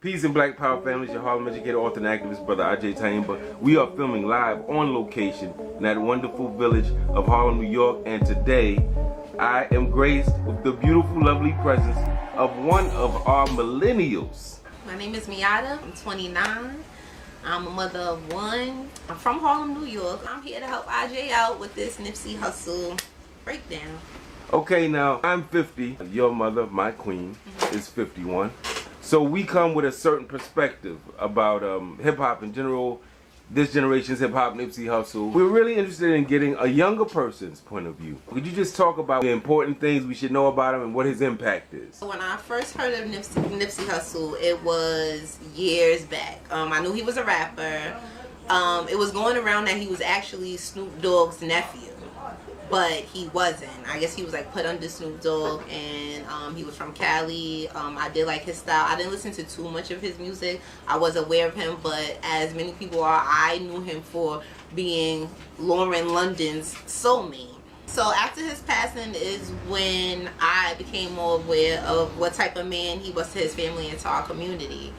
Peace and Black Power families, your Harlem educator, author, and activist, brother Agyei Tyehimba. We are filming live on location in that wonderful village of Harlem, New York, and today I am graced with the beautiful, lovely presence of one of our millennials. My name is Miata. I'm 29. I'm a mother of one. I'm from Harlem, New York. I'm here to help Agyei out with this Nipsey Hussle breakdown. Okay, now I'm 50. Your mother, my queen, is 51. So we come with a certain perspective about hip-hop in general, this generation's hip-hop, Nipsey Hussle. We're really interested in getting a younger person's point of view. Could you just talk about the important things we should know about him and what his impact is? When I first heard of Nipsey Hussle, it was years back. I knew he was a rapper. It was going around that he was actually Snoop Dogg's nephew, but he wasn't. I guess he was like put under Snoop Dogg, and he was from Cali. I did like his style. I didn't listen to too much of his music. I was aware of him, but as many people are, I knew him for being Lauren London's soulmate. So after his passing is when I became more aware of what type of man he was to his family and to our community,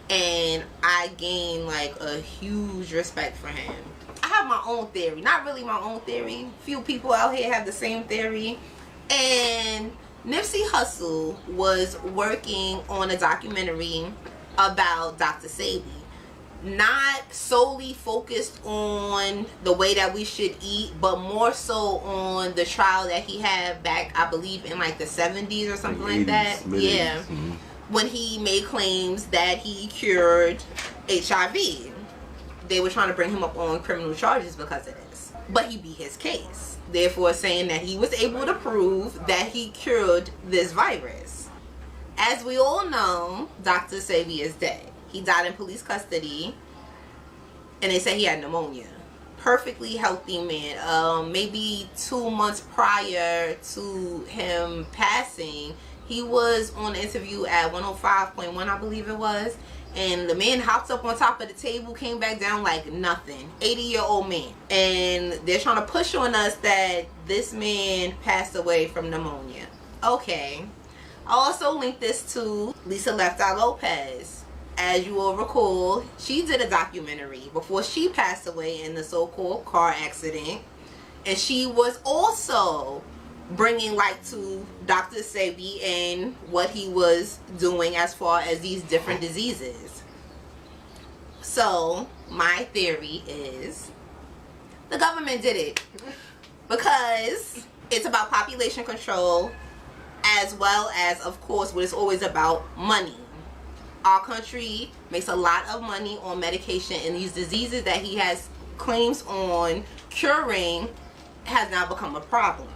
and I gained like a huge respect for him. I have my own theory. Not really my own theory. Few people out here have the same theory. And Nipsey Hussle was working on a documentary about Dr. Sebi. Not solely focused on the way that we should eat, but more so on the trial that he had back, I believe, in like the 70s or something like that. Yeah. When he made claims that he cured HIV. They were trying to bring him up on criminal charges because of this. But he beat his case, therefore saying that he was able to prove that he cured this virus. As we all know, Dr. Sebi is dead. He died in police custody, and they say he had pneumonia. Perfectly healthy man. Maybe 2 months prior to him passing, he was on an interview at 105.1, I believe it was. And the man hopped up on top of the table, came back down like nothing. 80-year-old man. And they're trying to push on us that this man passed away from pneumonia. Okay. I also linked this to Lisa Left Eye Lopez. As you will recall, she did a documentary before she passed away in the so-called car accident. And she was also bringing light to Dr. Sebi and what he was doing as far as these different diseases. So my theory is the government did it because it's about population control, as well as, of course, what it's always about, money. Our country makes a lot of money on medication, and these diseases that he has claims on curing has now become a problem.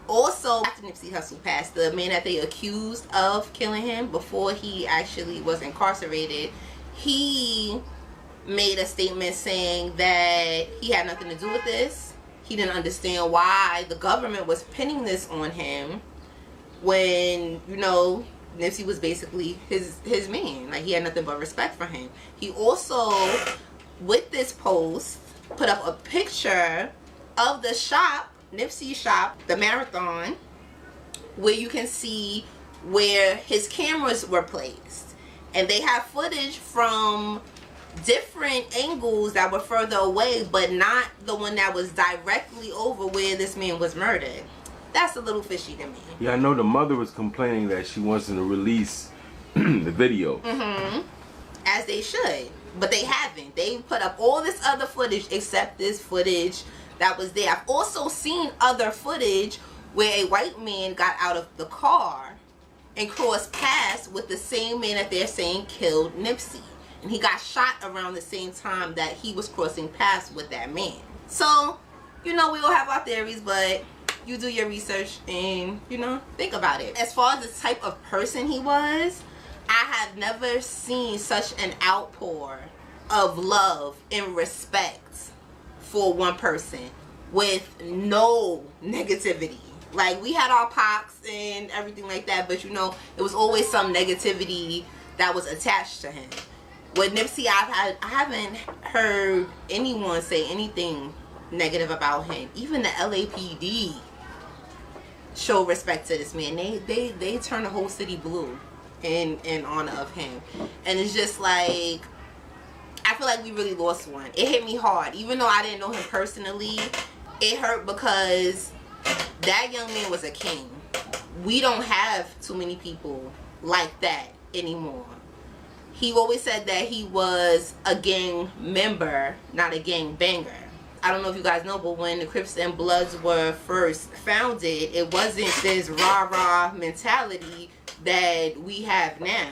Also, after Nipsey Hussle passed, the man that they accused of killing him before he actually was incarcerated, he made a statement saying that he had nothing to do with this. He didn't understand why the government was pinning this on him when, you know, Nipsey was basically his man. Like, he had nothing but respect for him. He also, with this post, put up a picture of the shop, Nipsey's shop, the Marathon, where you can see where his cameras were placed, and they have footage from different angles that were further away, but not the one that was directly over where this man was murdered. That's a little fishy to me. Yeah, I know the mother was complaining that she wants to release the video. As they should, but they haven't. They put up all this other footage except this footage that was there. I've also seen other footage where a white man got out of the car and crossed paths with the same man that they're saying killed Nipsey. And he got shot around the same time that he was crossing paths with that man. So, you know, we all have our theories, but you do your research and, you know, think about it. As far as the type of person he was, I have never seen such an outpour of love and respect for one person with no negativity. Like, we had our pops and everything like that, but you know, it was always some negativity that was attached to him. With Nipsey, I haven't heard anyone say anything negative about him. Even the LAPD show respect to this man. They turn the whole city blue. in honor of him. And it's just like, I feel like we really lost one. It hit me hard. Even though I didn't know him personally, it hurt because that young man was a king. We don't have too many people like that anymore. He always said that he was a gang member, not a gang banger. I don't know if you guys know, but when the Crips and Bloods were first founded, it wasn't this rah-rah mentality that we have now.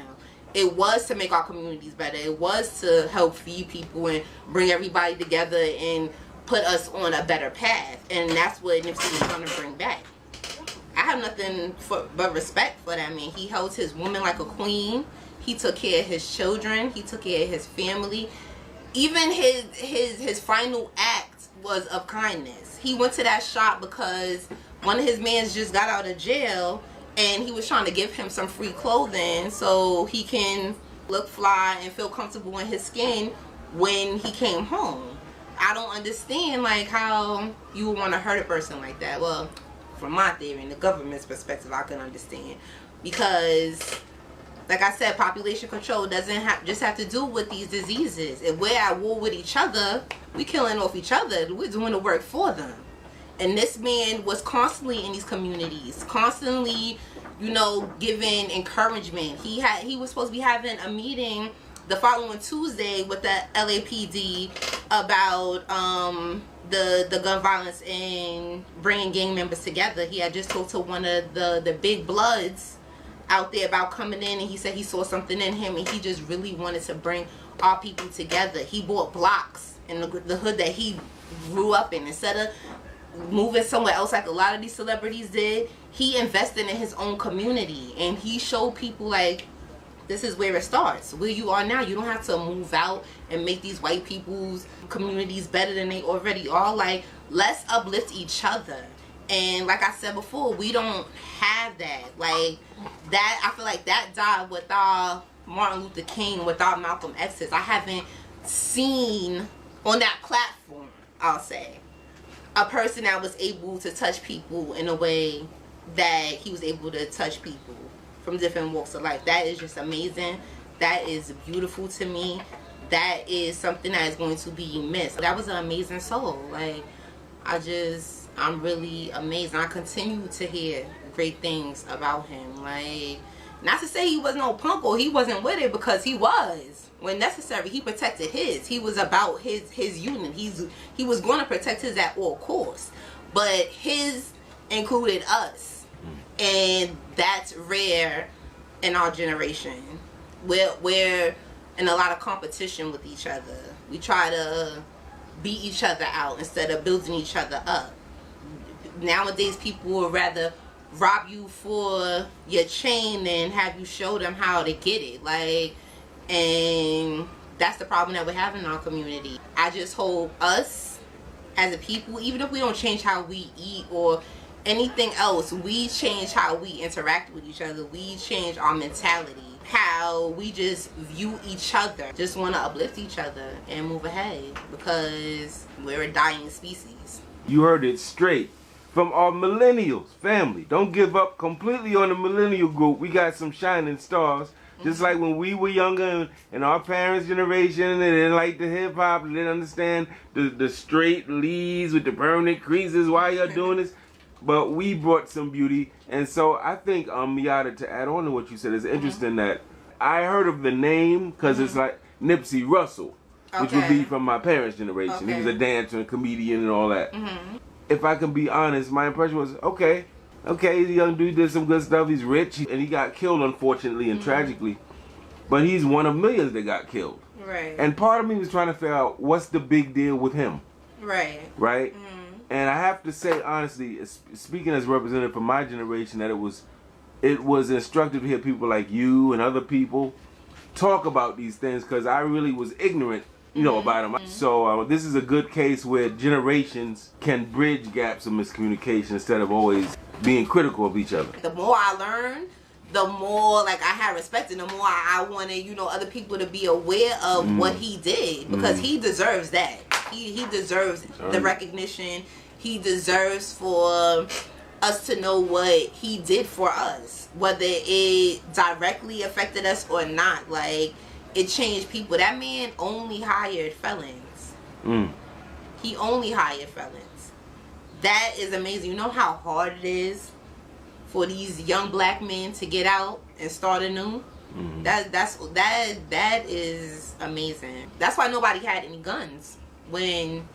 It was to make our communities better. It was to help feed people and bring everybody together and put us on a better path. And that's what Nipsey was trying to bring back. I have nothing but respect for that man. He held his woman like a queen. He took care of his children. He took care of his family. Even his final act was of kindness. He went to that shop because one of his mans just got out of jail, and he was trying to give him some free clothing so he can look fly and feel comfortable in his skin when he came home. I don't understand like how you would want to hurt a person like that. Well, from my theory and the government's perspective, I can understand, because like I said, population control doesn't just have to do with these diseases. If we're at war with each other, we killing off each other. We're doing the work for them. And this man was constantly in these communities, constantly, you know, giving encouragement. He was supposed to be having a meeting the following Tuesday with the LAPD about the gun violence and bringing gang members together. He had just talked to one of the big Bloods out there about coming in, and he said he saw something in him, and he just really wanted to bring our people together. He bought blocks in the hood that he grew up in. Instead of moving somewhere else like a lot of these celebrities did, he invested in his own community, and he showed people like, this is where it starts. Where you are now, you don't have to move out and make these white people's communities better than they already are. Like, let's uplift each other. And like I said before, we don't have that. Like that, I feel like that died with our Martin Luther King, with our Malcolm X's. I haven't seen on that platform, I'll say, a person that was able to touch people in a way that he was able to touch people from different walks of life. That is just amazing. That is beautiful to me. That is something that is going to be missed. That was an amazing soul. Like, I'm really amazed. I continue to hear great things about him. Like, not to say he was no punk or he wasn't with it, because he was. When necessary, he protected his. He was about his union. He was going to protect his at all costs. But his included us. And that's rare in our generation. We're in a lot of competition with each other. We try to beat each other out instead of building each other up. Nowadays, people would rather rob you for your chain than have you show them how to get it. Like, and that's the problem that we have in our community. I just hope us as a people, even if we don't change how we eat or anything else, we change how we interact with each other. We change our mentality, how we just view each other, just want to uplift each other and move ahead, because we're a dying species. You heard it straight from our millennials family. Don't give up completely on the millennial group. We got some shining stars. Just like when we were younger and our parents' generation, they didn't like the hip hop, they didn't understand the straight leads with the permanent creases. Why y'all doing this? But we brought some beauty. And so I think, Miata, to add on to what you said, it's interesting that I heard of the name because it's like Nipsey Hussle, which would be from my parents' generation. He was a dancer and comedian and all that. If I can be honest, my impression was, okay, the young dude did some good stuff. He's rich, and he got killed, unfortunately and tragically. But he's one of millions that got killed. Right. And part of me was trying to figure out what's the big deal with him. Right. Right? And I have to say, honestly, speaking as a representative for my generation, that it was instructive to hear people like you and other people talk about these things, because I really was ignorant, about them. So this is a good case where generations can bridge gaps of miscommunication instead of always being critical of each other. The more I learned, the more like I had respect, and the more I wanted, other people to be aware of what he did, because he deserves that. He deserves the recognition. He deserves for us to know what he did for us, whether it directly affected us or not. Like, it changed people. That man only hired felons. He only hired felons. That is amazing. You know how hard it is for these young black men to get out and start anew? That is amazing. That's why nobody had any guns when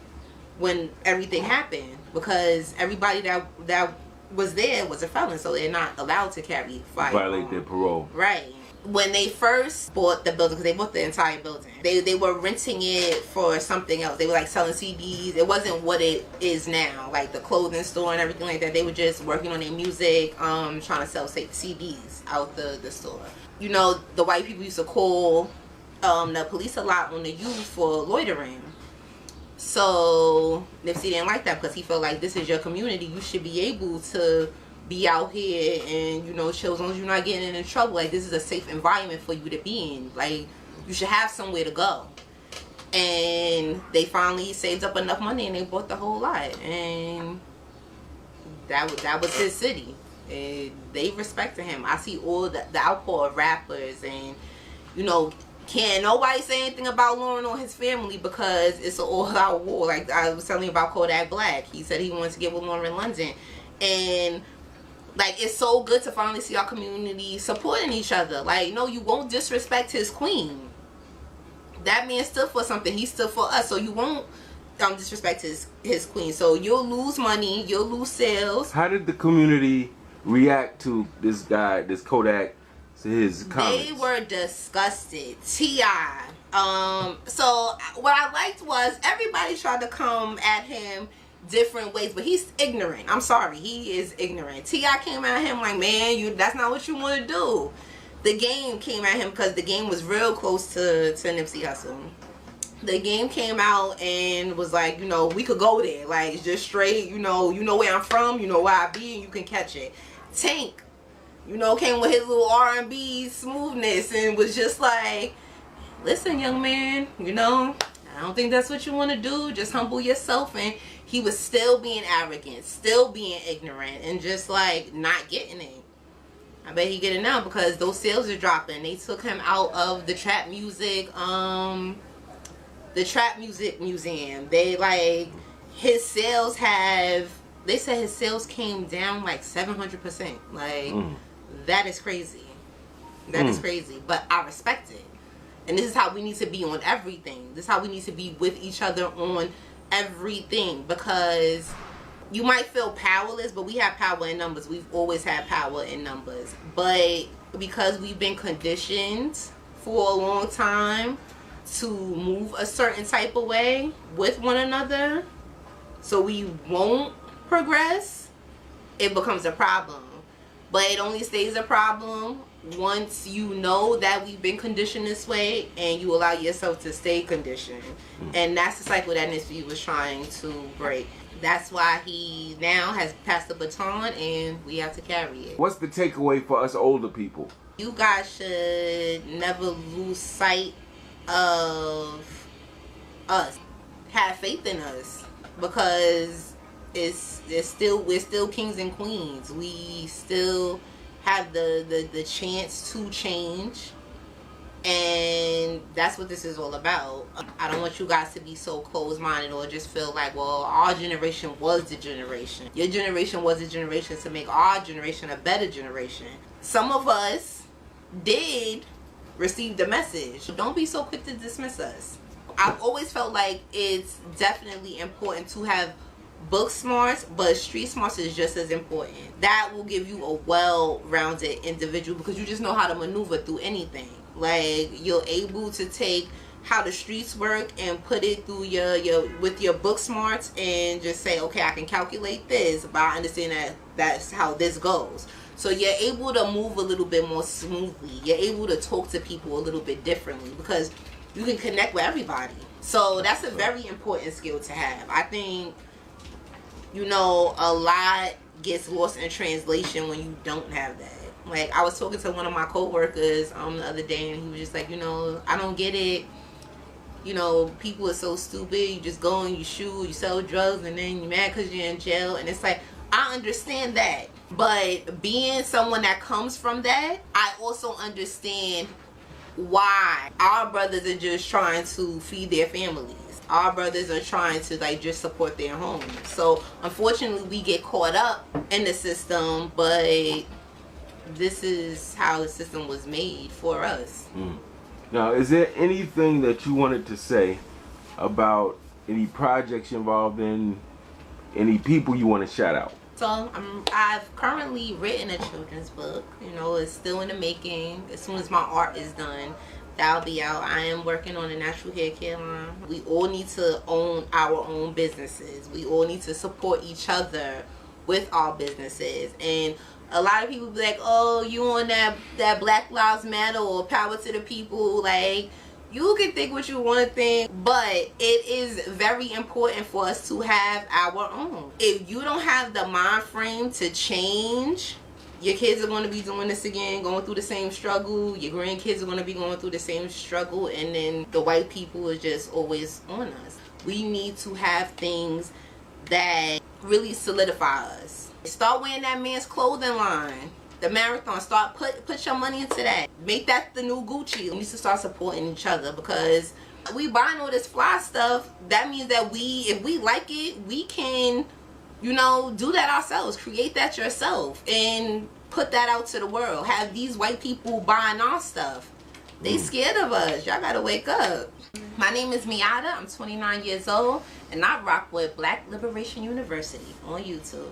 everything happened, because everybody that was there was a felon, so they're not allowed to carry fire. Violate their parole. Right. When they first bought the building, because they bought the entire building, they were renting it for something else. They were like selling CDs. It wasn't what it is now, like the clothing store and everything like that. They were just working on their music, trying to sell CDs out the store. You know, the white people used to call the police a lot on the youth for loitering. So Nipsey didn't like that, because he felt like, this is your community. You should be able to be out here and, you know, chill, as long as you're not getting in trouble. Like, this is a safe environment for you to be in. Like, you should have somewhere to go. And they finally saved up enough money and they bought the whole lot. And that was his city. And they respected him. I see all the outpour of rappers, and, you know, can't nobody say anything about Lauren or his family, because it's an all-out war. Like I was telling you about Kodak Black. He said he wanted to get with Lauren London. And, like, it's so good to finally see our community supporting each other. Like, no, you won't disrespect his queen. That man stood for something. He stood for us. So you won't disrespect his queen. So you'll lose money. You'll lose sales. How did the community react to this guy, this Kodak, to his comments? They were disgusted. T.I. So what I liked was everybody tried to come at him different ways, but he's ignorant. I'm sorry, he is ignorant. T.I. came at him like, man, that's not what you want to do. The Game came at him, because the Game was real close to Nipsey Hussle. The Game came out and was like, you know, we could go there, like, just straight, you know where I'm from, you know where I be, and you can catch it. Tank, you know, came with his little R&B smoothness and was just like, listen, young man, you know, I don't think that's what you want to do. Just humble yourself. And he was still being arrogant, still being ignorant, and just like not getting it. I bet he get it now, because those sales are dropping. They took him out of the trap music museum. They like, his sales they said his sales came down like 700%. Like, that is crazy. That is crazy. But I respect it. And this is how we need to be on everything. This is how we need to be with each other on everything. Because you might feel powerless, but we have power in numbers. We've always had power in numbers. But because we've been conditioned for a long time to move a certain type of way with one another, so we won't progress, it becomes a problem. But it only stays a problem once you know that we've been conditioned this way and you allow yourself to stay conditioned. And that's the cycle that Nipsey was trying to break. That's why he now has passed the baton and we have to carry it. What's the takeaway for us older people? You guys should never lose sight of us. Have faith in us, because we're still kings and queens. We still have the chance to change, and that's what this is all about. I don't want you guys to be so closed-minded or just feel like, well, our generation was the generation. Your generation was the generation to make our generation a better generation. Some of us did receive the message. Don't be so quick to dismiss us. I've always felt like it's definitely important to have book smarts, but street smarts is just as important. That will give you a well-rounded individual, because you just know how to maneuver through anything. Like, you're able to take how the streets work and put it through with your book smarts and just say, okay, I can calculate this, but I understand that that's how this goes. So you're able to move a little bit more smoothly. You're able to talk to people a little bit differently, because you can connect with everybody. So that's a very important skill to have. I think, you know, a lot gets lost in translation when you don't have that. Like, I was talking to one of my co-workers the other day, and he was just like, you know, I don't get it. You know, people are so stupid. You just go and you shoot, you sell drugs, and then you're mad because you're in jail. And it's like, I understand that. But being someone that comes from that, I also understand why our brothers are just trying to feed their families. Our brothers are trying to like just support their homes. So unfortunately we get caught up in the system, but this is how the system was made for us. Now, is there anything that you wanted to say about any projects you're involved in, any people you want to shout out? So I've currently written a children's book. You know, it's still in the making. As soon as my art is done, that'll be out. I am working on a natural hair care line. We all need to own our own businesses. We all need to support each other with our businesses. And a lot of people be like, oh, you on that Black Lives Matter or Power to the People. Like, you can think what you want to think, but it is very important for us to have our own. If you don't have the mind frame to change, your kids are going to be doing this again, going through the same struggle. Your grandkids are going to be going through the same struggle, and then the white people are just always on us. We need to have things that really solidify us. Start wearing that man's clothing line. The marathon, start put your money into that. Make that the new Gucci. We need to start supporting each other, because we buying all this fly stuff. That means that if we like it, we can, you know, do that ourselves. Create that yourself and put that out to the world. Have these white people buying our stuff. They scared of us. Y'all gotta wake up. My name is Miata. I'm 29 years old, and I rock with Black Liberation University on YouTube.